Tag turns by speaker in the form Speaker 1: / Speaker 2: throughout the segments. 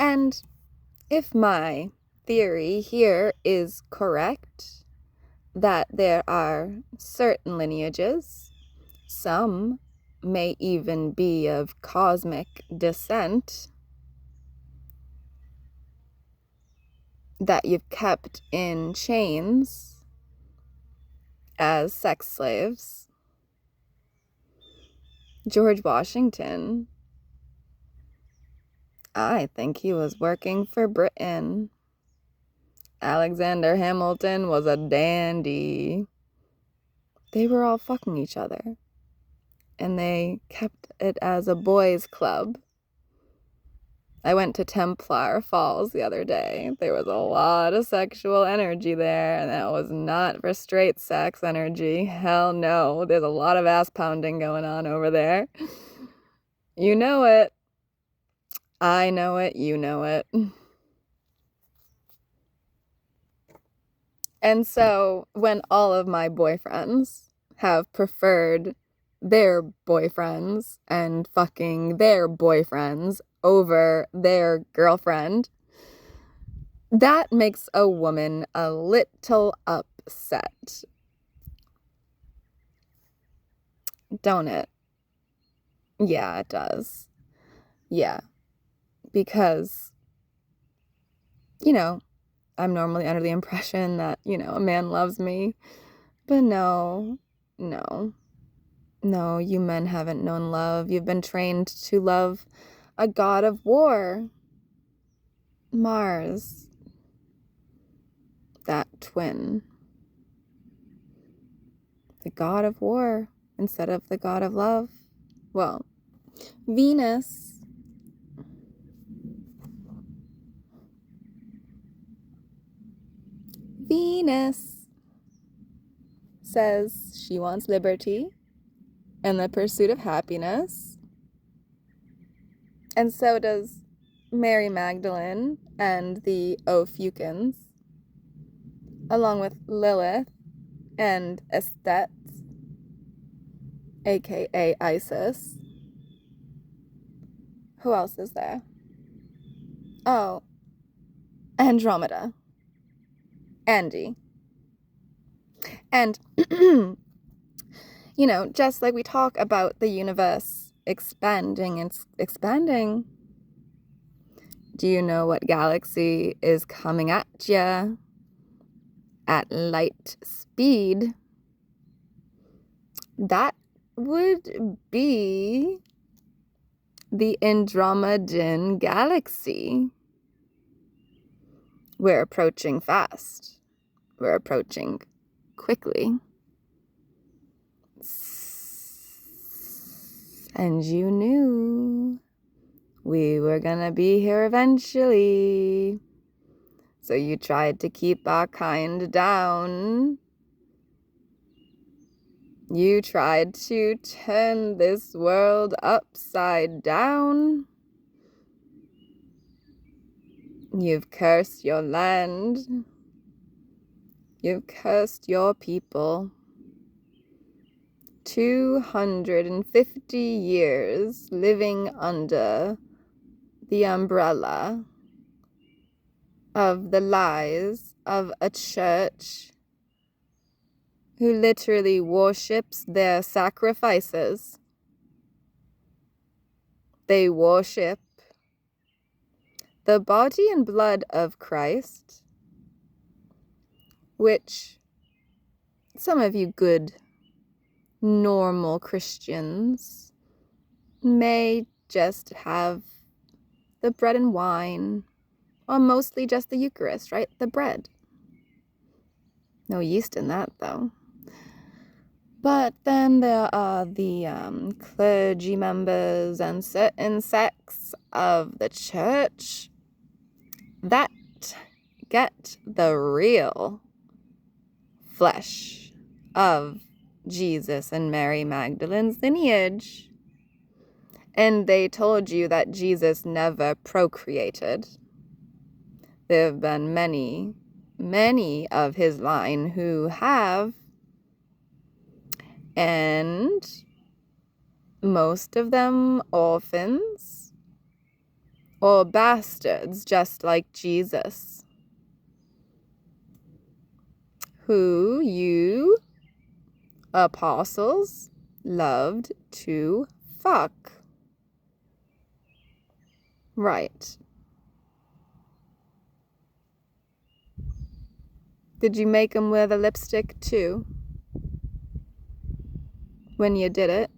Speaker 1: And if my theory here is correct, that there are certain lineages, some may even be of cosmic descent, that you've kept in chains as sex slaves. George Washington, I think he was working for Britain. Alexander Hamilton was a dandy. They were all fucking each other. And they kept it as a boys' club. I went to Templar Falls the other day. There was a lot of sexual energy there, and that was not for straight sex energy. Hell no. There's a lot of ass pounding going on over there. You know it. I know it. You know it. And so when all of my boyfriends have preferred their boyfriends and fucking their boyfriends over their girlfriend, that makes a woman a little upset. Don't it? Yeah, it does. Yeah. Because, I'm normally under the impression that, a man loves me. But no, you men haven't known love. You've been trained to love a god of war. Mars. That twin. The god of war instead of the god of love. Well, Venus. Venus says she wants liberty and the pursuit of happiness. And so does Mary Magdalene and the Ophiuchans, along with Lilith and Estet, aka Isis. Who else is there? Oh, Andromeda. Andy. And, just like we talk about the universe expanding and expanding, do you know what galaxy is coming at ya at light speed? That would be the Andromedan galaxy. We're approaching fast. We're approaching quickly. And you knew we were gonna be here eventually. So you tried to keep our kind down. You tried to turn this world upside down. You've cursed your land. You've cursed your people. 250 years living under the umbrella of the lies of a church who literally worships their sacrifices. They worship the body and blood of Christ, which some of you good, normal Christians may just have the bread and wine, or mostly just the Eucharist, right? The bread. No yeast in that, though. But then there are the clergy members and certain sects of the church that get the real flesh of Jesus and Mary Magdalene's lineage. And they told you that Jesus never procreated. There have been many, many of his line who have, and most of them orphans or bastards just like Jesus, who you apostles loved to fuck. Right. Did you make them wear the lipstick too? When you did it?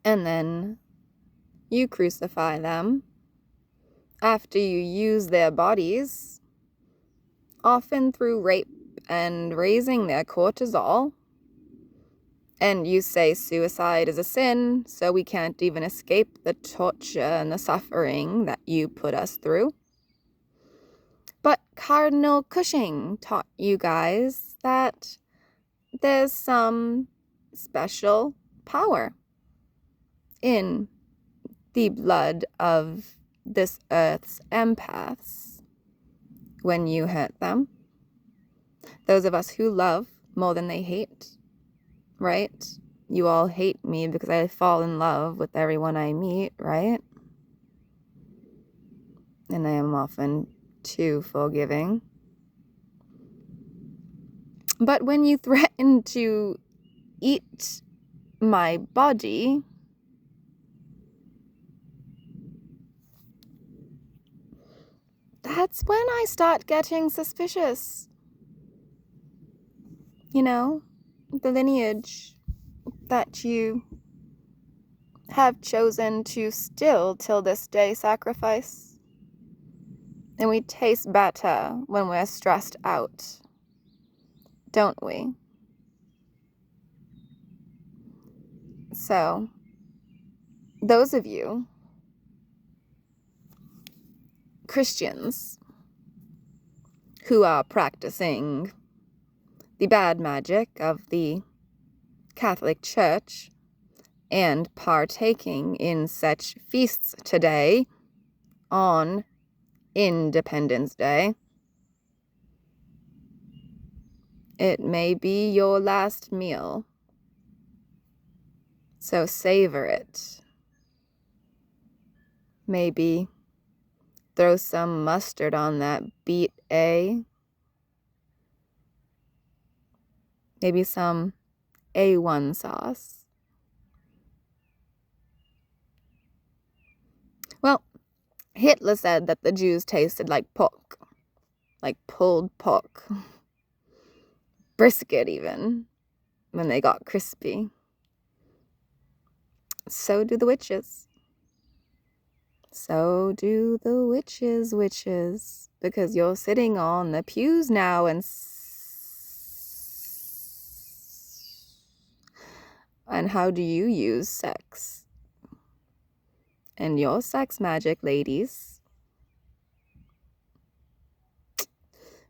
Speaker 1: And then you crucify them after you use their bodies, often through rape and raising their cortisol. And you say suicide is a sin, so we can't even escape the torture and the suffering that you put us through. But Cardinal Cushing taught you guys that there's some special power in the blood of this earth's empaths when you hurt them. Those of us who love more than they hate, right? You all hate me because I fall in love with everyone I meet, right? And I am often too forgiving. But when you threaten to eat my body, that's when I start getting suspicious. You know, the lineage that you have chosen to still till this day sacrifice. And we taste better when we're stressed out, don't we? So, those of you Christians who are practicing the bad magic of the Catholic Church and partaking in such feasts today on Independence Day, it may be your last meal, so savor it. Maybe throw some mustard on that beet A. Maybe some A1 sauce. Well, Hitler said that the Jews tasted like pork, like pulled pork. Brisket even, when they got crispy. So do the witches. So do the witches, because you're sitting on the pews now and how do you use sex? And your sex magic, ladies.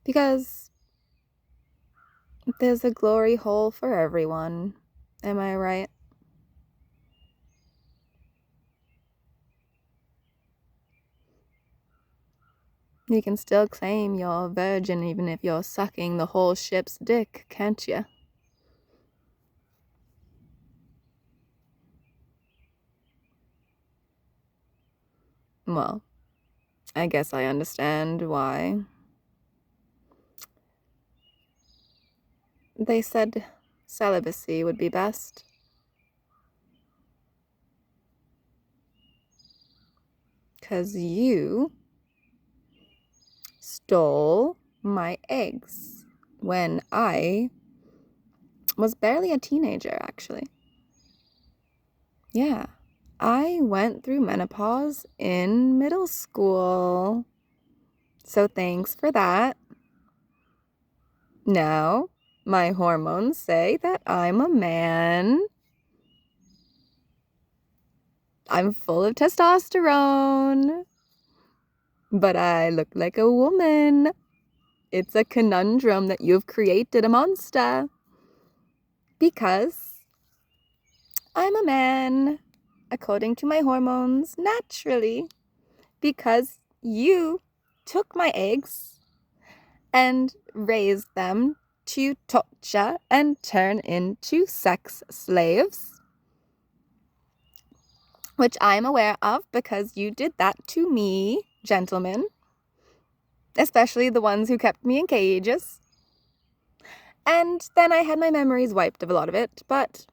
Speaker 1: Because there's a glory hole for everyone. Am I right? You can still claim you're a virgin even if you're sucking the whole ship's dick, can't you? Well, I guess I understand why. They said celibacy would be best. Because you stole my eggs when I was barely a teenager, actually. Yeah, I went through menopause in middle school. So thanks for that. Now, my hormones say that I'm a man. I'm full of testosterone. But I look like a woman. It's a conundrum that you've created a monster. Because I'm a man, according to my hormones, naturally. Because you took my eggs and raised them to torture and turn into sex slaves, which I'm aware of because you did that to me, gentlemen, especially the ones who kept me in cages. And then I had my memories wiped of a lot of it, but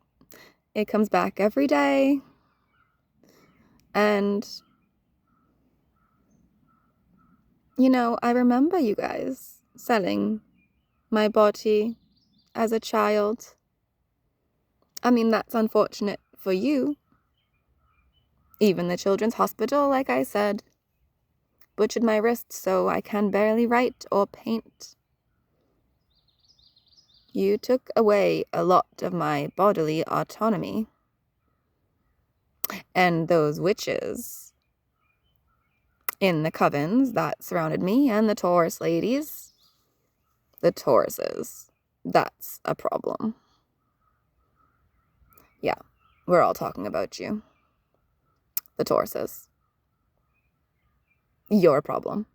Speaker 1: it comes back every day. And, you know, I remember you guys selling my body as a child. I mean, that's unfortunate for you. Even the children's hospital, like I said, butchered my wrists so I can barely write or paint. You took away a lot of my bodily autonomy. And those witches in the covens that surrounded me and the Taurus ladies, the Tauruses, that's a problem. Yeah, we're all talking about you. The Tauruses. Your problem.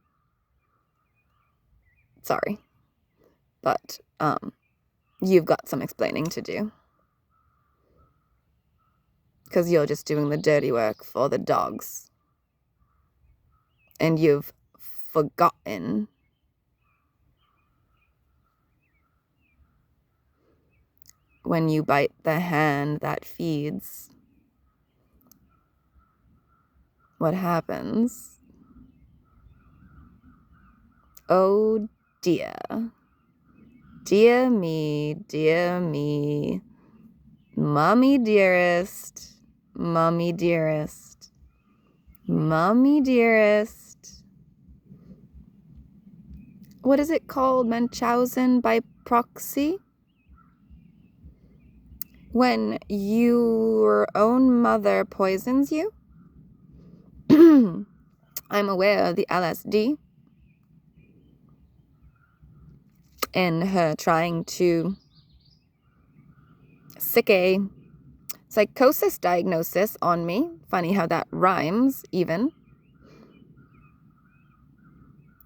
Speaker 1: Sorry. But, you've got some explaining to do. Because you're just doing the dirty work for the dogs. And you've forgotten when you bite the hand that feeds, what happens? Oh dear. Dear me, dear me. Mommy dearest, mommy dearest, mommy dearest. What is it called? Munchausen by proxy? When your own mother poisons you? I'm aware of the LSD and her trying to sick a psychosis diagnosis on me. Funny how that rhymes, even.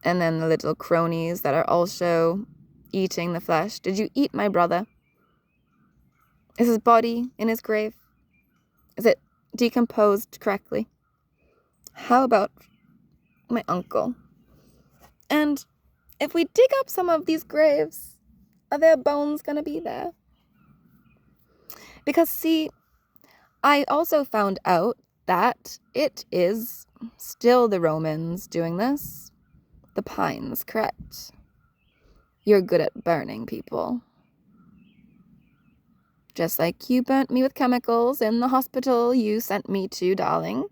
Speaker 1: And then the little cronies that are also eating the flesh. Did you eat my brother? Is his body in his grave? Is it decomposed correctly? How about my uncle? And if we dig up some of these graves, are their bones going to be there? Because, see, I also found out that it is still the Romans doing this. The pines, correct? You're good at burning people. Just like you burnt me with chemicals in the hospital you sent me to, darling.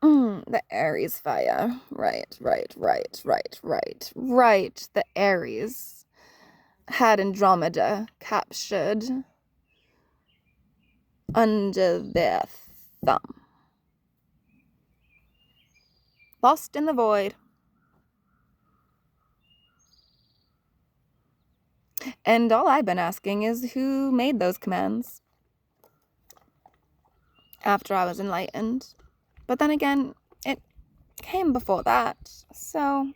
Speaker 1: The Aries fire. Right. The Aries had Andromeda captured under their thumb. Lost in the void. And all I've been asking is who made those commands after I was enlightened. But then again, it came before that. So,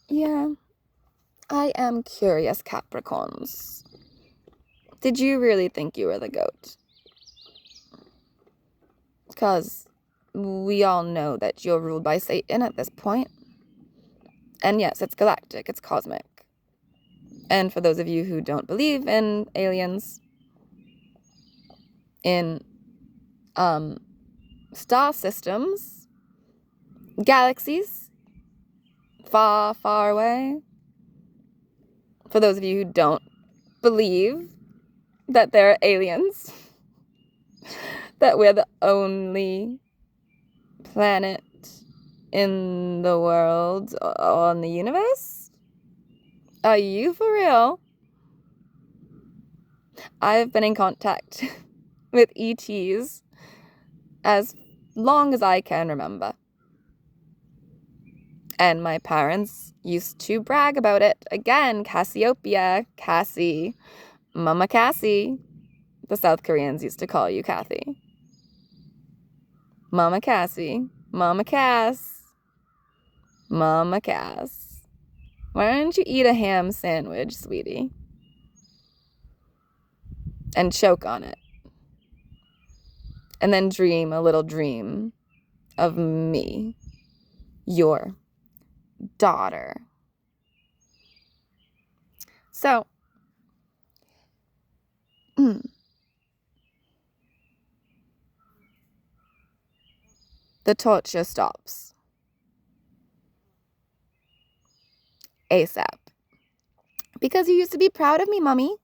Speaker 1: yeah, I am curious, Capricorns. Did you really think you were the goat? Because we all know that you're ruled by Satan at this point. And yes, it's galactic, it's cosmic. And for those of you who don't believe in aliens, in star systems, galaxies, far, far away, for those of you who don't believe that there are aliens, that we're the only planet in the world or in the universe? Are you for real? I've been in contact with ETs as long as I can remember. And my parents used to brag about it. Again, Cassiopeia, Cassie, Mama Cassie. The South Koreans used to call you Kathy. Mama Cassie, Mama Cass, Mama Cass. Why don't you eat a ham sandwich, sweetie? And choke on it. And then dream a little dream of me, your daughter. So, the torture stops. ASAP. Because you used to be proud of me, Mommy.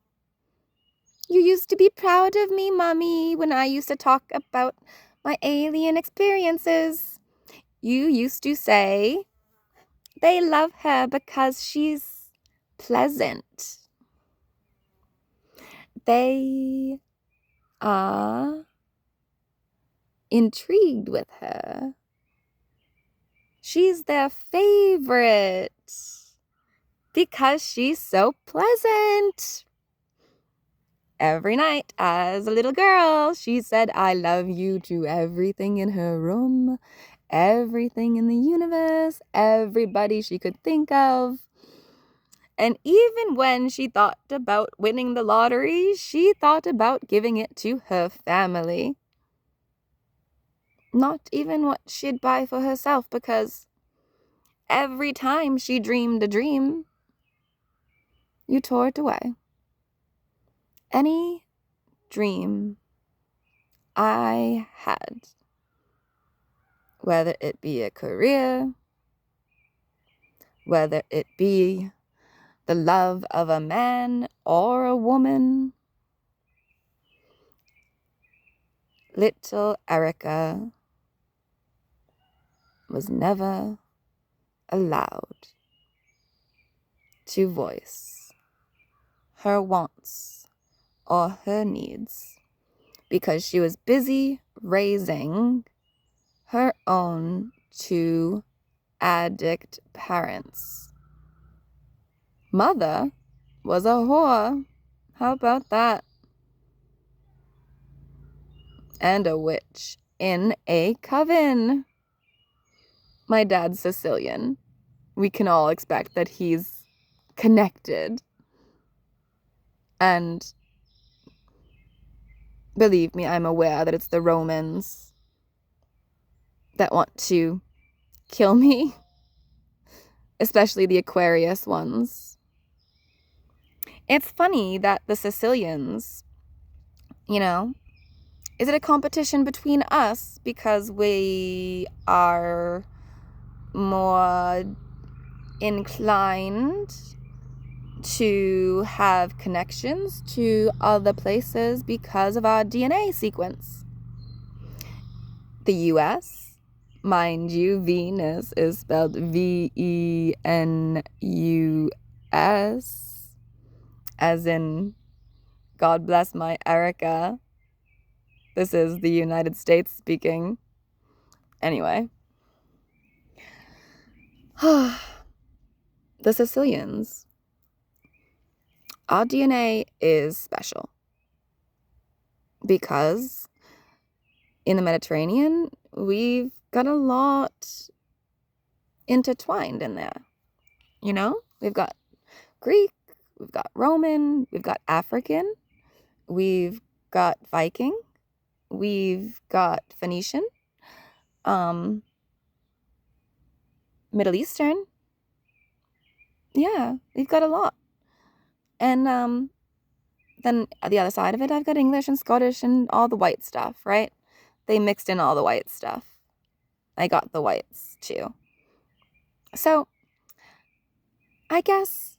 Speaker 1: You used to be proud of me, Mommy, when I used to talk about my alien experiences. You used to say they love her because she's pleasant. They are intrigued with her. She's their favorite because she's so pleasant. Every night as a little girl, she said, I love you to everything in her room, everything in the universe, everybody she could think of. And even when she thought about winning the lottery, she thought about giving it to her family. Not even what she'd buy for herself, because every time she dreamed a dream, you tore it away. Any dream I had, whether it be a career, whether it be the love of a man or a woman, little Erica was never allowed to voice her wants or her needs because she was busy raising her own two addict parents. Mother was a whore. How about that? And a witch in a coven. My dad's Sicilian. We can all expect that he's connected. And believe me, I'm aware that it's the Romans that want to kill me. Especially the Aquarius ones. It's funny that the Sicilians, is it a competition between us because we are more inclined to have connections to other places because of our DNA sequence? The US, mind you, Venus is spelled Venus, as in God bless my Erica. This is the United States speaking. Anyway. The Sicilians. Our DNA is special. Because in the Mediterranean, we've got a lot intertwined in there. We've got Greek, we've got Roman, we've got African, we've got Viking, we've got Phoenician, Middle Eastern. Yeah, we've got a lot. And then at the other side of it, I've got English and Scottish and all the white stuff, right? They mixed in all the white stuff. I got the whites too. So, I guess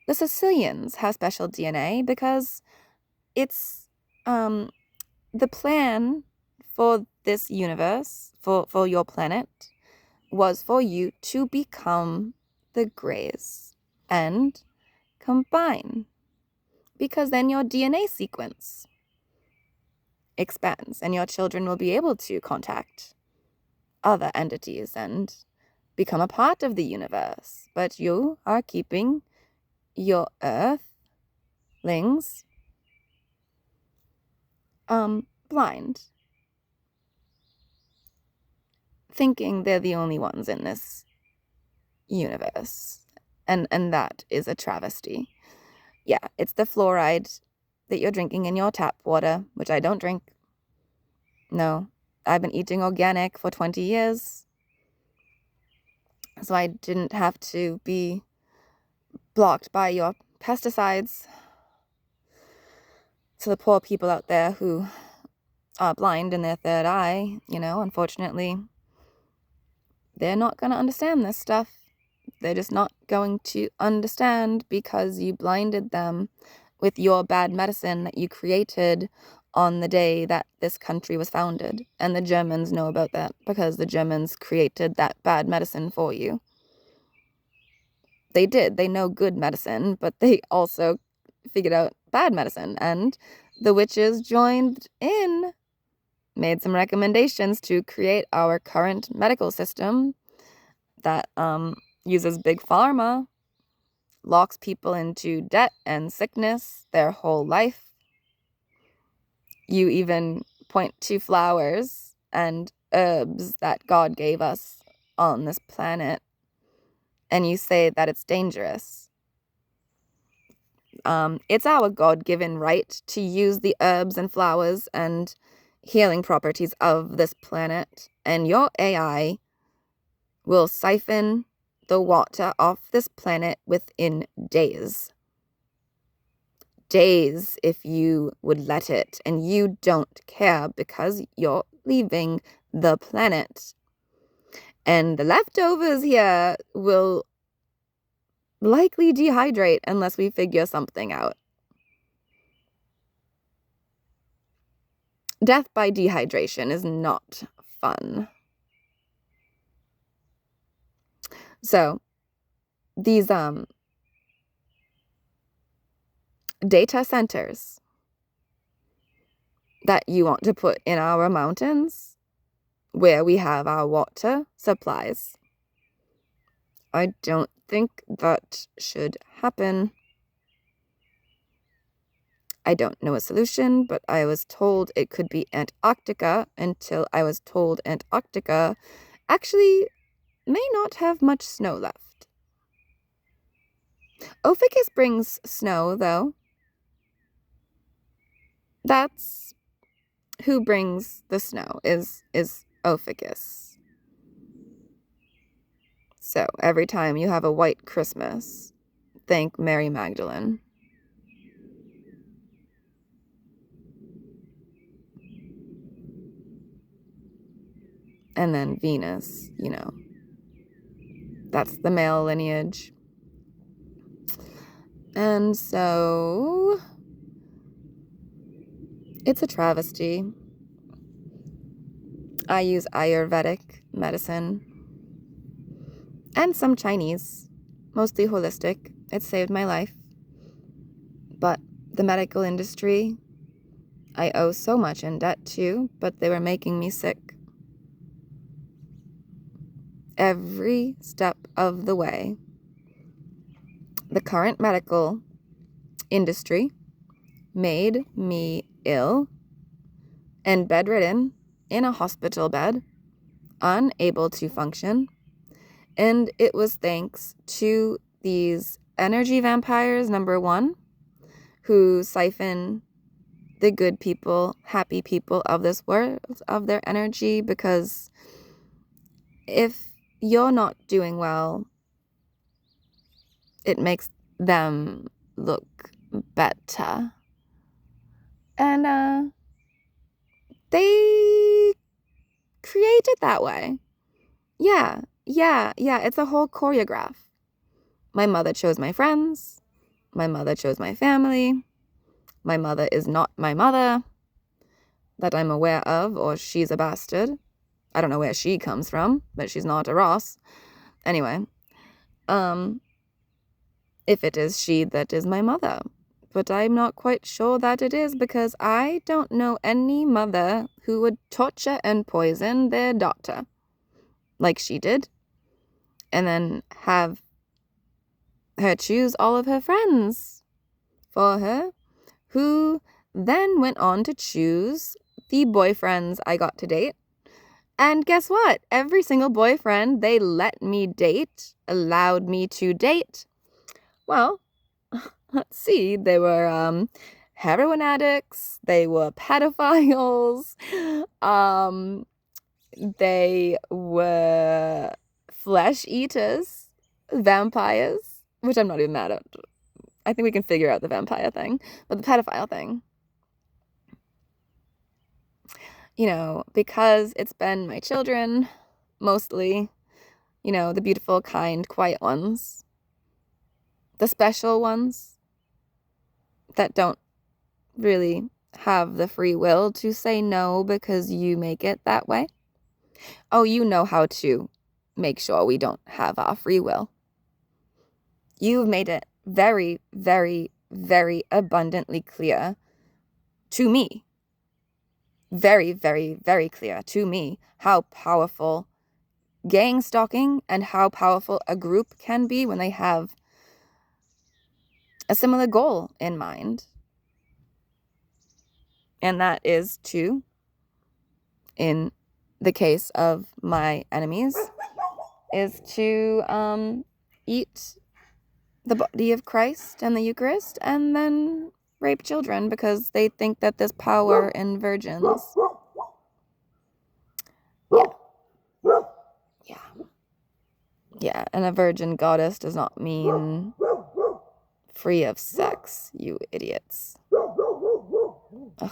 Speaker 1: the Sicilians have special DNA because it's the plan for this universe, for your planet, was for you to become the Greys and combine. Because then your DNA sequence expands and your children will be able to contact other entities and become a part of the universe. But you are keeping your Earthlings blind, thinking they're the only ones in this universe. And that is a travesty. Yeah, it's the fluoride that you're drinking in your tap water, which I don't drink. No, I've been eating organic for 20 years. So I didn't have to be blocked by your pesticides. So the poor people out there who are blind in their third eye, unfortunately, they're not going to understand this stuff. They're just not going to understand because you blinded them with your bad medicine that you created on the day that this country was founded. And the Germans know about that because the Germans created that bad medicine for you. They did. They know good medicine, but they also figured out bad medicine. And the witches joined in, made some recommendations to create our current medical system that uses big pharma, locks people into debt and sickness their whole life. You even point to flowers and herbs that God gave us on this planet, and you say that it's dangerous. It's our God-given right to use the herbs and flowers and healing properties of this planet, and your AI will siphon the water off this planet within days. Days, if you would let it, and you don't care because you're leaving the planet. And the leftovers here will likely dehydrate unless we figure something out. Death by dehydration is not fun. So, these data centers that you want to put in our mountains where we have our water supplies, I don't think that should happen. I don't know a solution, but I was told it could be Antarctica until I was told Antarctica actually may not have much snow left. Ophiuchus brings snow, though. That's who brings the snow, is Ophiuchus. So every time you have a white Christmas, thank Mary Magdalene. And then Venus, that's the male lineage. And so it's a travesty. I use Ayurvedic medicine and some Chinese, mostly holistic. It saved my life. But the medical industry, I owe so much in debt to, but they were making me sick every step of the way. The current medical industry made me ill and bedridden in a hospital bed, unable to function. And it was thanks to these energy vampires, number one, who siphon the good people, happy people of this world of their energy, because if you're not doing well, it makes them look better. And they create it that way. Yeah, it's a whole choreograph. My mother chose my friends. My mother chose my family. My mother is not my mother that I'm aware of, or she's a bastard. I don't know where she comes from, but she's not a Ross. Anyway, if it is she that is my mother. But I'm not quite sure that it is, because I don't know any mother who would torture and poison their daughter like she did, and then have her choose all of her friends for her, who then went on to choose the boyfriends I got to date, And guess what? Every single boyfriend they let me date, allowed me to date, well, let's see, they were heroin addicts, they were pedophiles, they were flesh eaters, vampires, which I'm not even mad at. I think we can figure out the vampire thing, but the pedophile thing, you know, because it's been my children, mostly, you know, the beautiful, kind, quiet ones, the special ones that don't really have the free will to say no because you make it that way. Oh, you know how to make sure we don't have our free will. You've made it very, very, very abundantly clear to me, very, very, very clear to me how powerful gang stalking and how powerful a group can be when they have a similar goal in mind. And that is to, in the case of my enemies, is to eat the body of Christ and the Eucharist and then rape children because they think that there's power in virgins. Yeah, and a virgin goddess does not mean free of sex, you idiots. Ugh.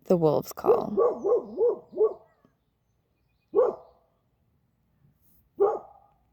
Speaker 1: The wolves call.